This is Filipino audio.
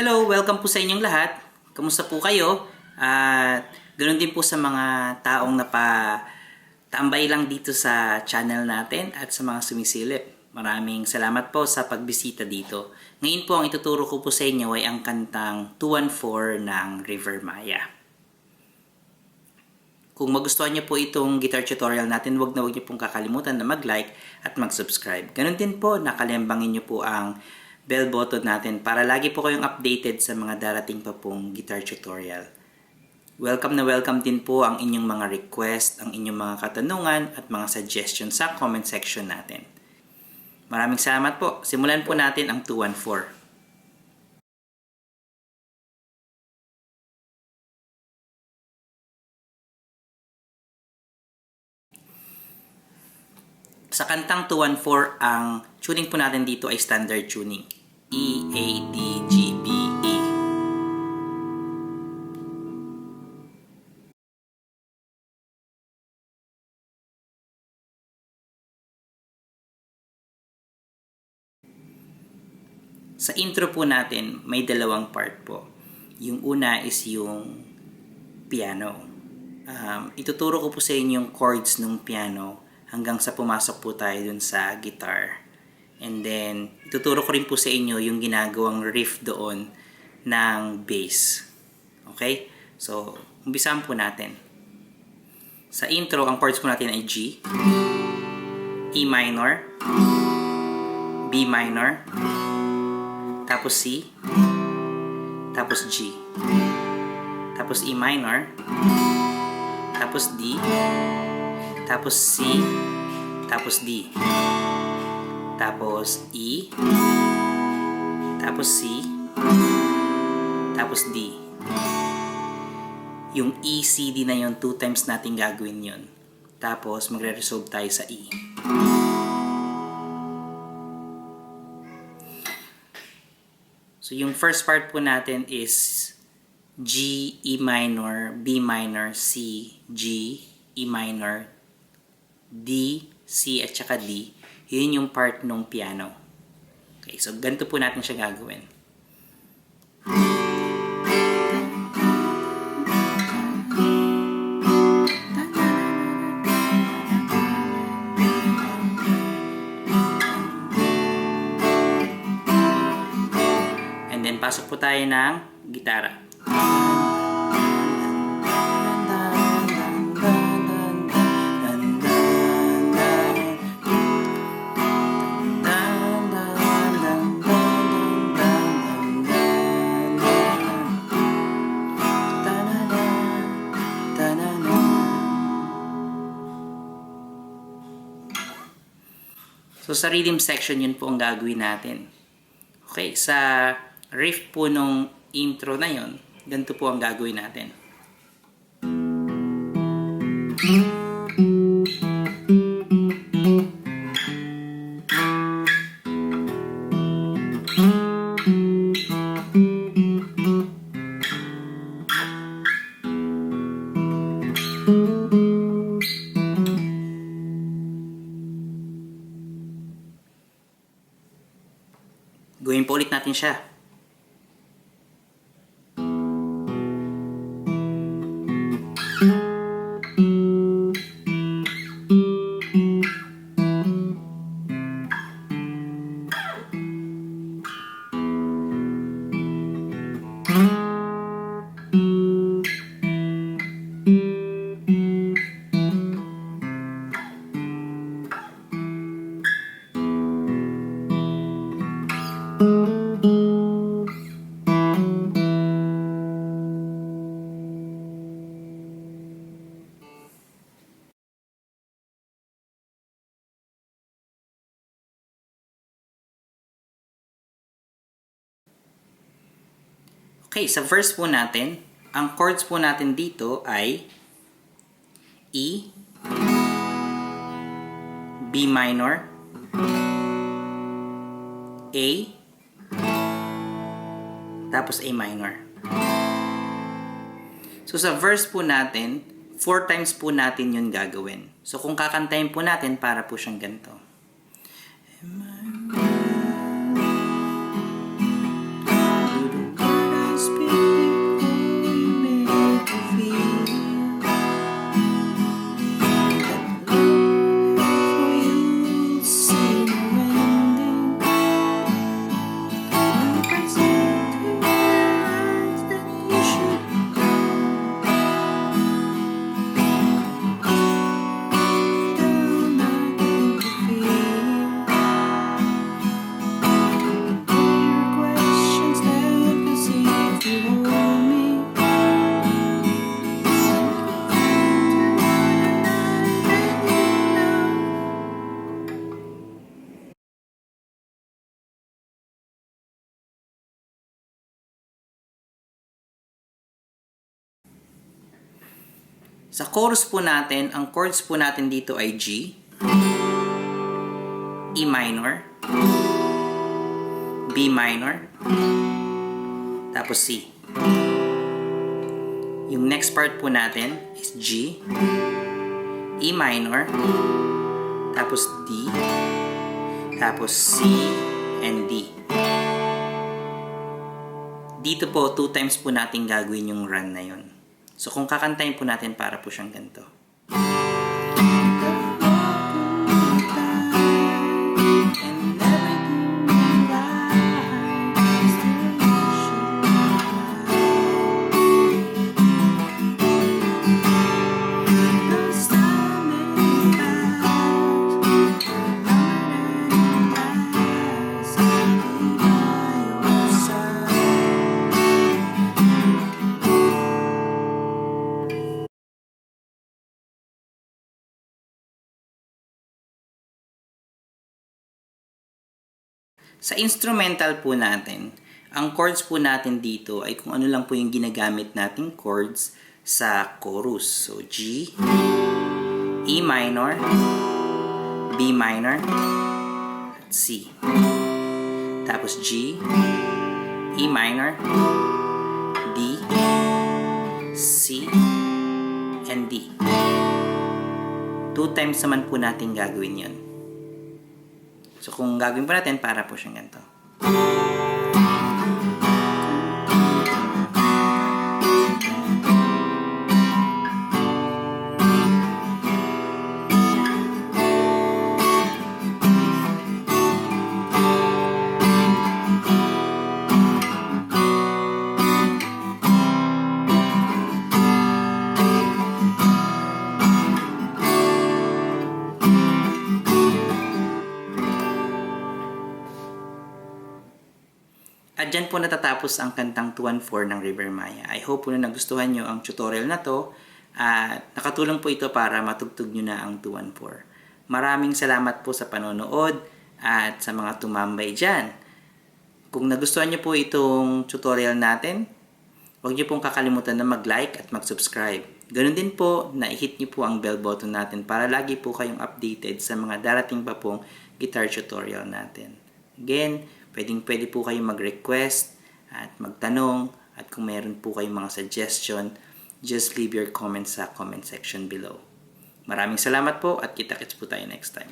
Hello, welcome po sa inyong lahat. Kamusta po kayo? At ganoon din po sa mga taong napatambay lang dito sa channel natin at sa mga sumisilip. Maraming salamat po sa pagbisita dito. Ngayon po ang ituturo ko po sa inyo ay ang kantang 214 ng Rivermaya. Kung magustuhan niyo po itong guitar tutorial natin, huwag niyo pong kakalimutan na mag-like at mag-subscribe. Ganoon din po, nakalembangin niyo po ang bell button natin para lagi po kayong updated sa mga darating pa pong guitar tutorial. Welcome na welcome din po ang inyong mga request, ang inyong mga katanungan at mga suggestions sa comment section natin. Maraming salamat po. Simulan po natin ang 214. Sa kantang 214, ang tuning po natin dito ay standard tuning. E, A, D, G, B, E. Sa intro po natin, may dalawang part po. Yung una is yung piano. Ituturo ko po sa inyo yung chords ng piano hanggang sa pumasok po tayo dun sa guitar. And then, ituturo ko rin po sa inyo yung ginagawang riff doon ng bass. Okay? So, umpisahan po natin. Sa intro, ang chords po natin ay G, E minor, B minor, tapos C, tapos G, tapos E minor, tapos D, tapos C, tapos D, tapos E, tapos C, tapos D. Yung E, C, D na yun, 2 times natin gagawin yun. Tapos magre-resolve tayo sa E. So yung first part po natin is G, E minor, B minor, C, G, E minor, D, C, at saka D. Yun yung part ng piano. Okay, so ganito po natin siya gagawin. And then pasok po tayo ng gitara. So, sa rhythm section, yun po ang gagawin natin. Okay, sa riff po nung intro na yun, ganito po ang gagawin natin. Gawin po ulit natin siya. Okay, sa verse po natin, ang chords po natin dito ay E, B minor, A, tapos A minor. So sa verse po natin, 4 times po natin yun gagawin. So kung kakantayin po natin, para po siyang ganito. Sa chorus po natin, ang chords po natin dito ay G, E minor, B minor, tapos C. Yung next part po natin is G, E minor, tapos D, tapos C, and D. Dito po, 2 times po natin gagawin yung run na yun. So kung kakantayin po natin, para po siyang ganito. Sa instrumental po natin, ang chords po natin dito ay kung ano lang po yung ginagamit nating chords sa chorus. So, G, E minor, B minor, at C. Tapos G, E minor, D, C, and D. 2 times naman po natin gagawin yun. So, kung gagawin po natin, para po siyang ganito. At dyan po natatapos ang kantang 2-4 ng Rivermaya. I hope po na nagustuhan nyo ang tutorial na to at nakatulong po ito para matugtog nyo na ang 2-4. Maraming salamat po sa panonood at sa mga tumambay dyan. Kung nagustuhan nyo po itong tutorial natin, huwag nyo pong kakalimutan na mag-like at mag-subscribe. Ganun din po na i-hit nyo po ang bell button natin para lagi po kayong updated sa mga darating pa pong guitar tutorial natin. Again, pwede po kayong mag-request at magtanong, at kung meron po kayong mga suggestion, just leave your comments sa comment section below. Maraming salamat po at kita-kits po tayo next time.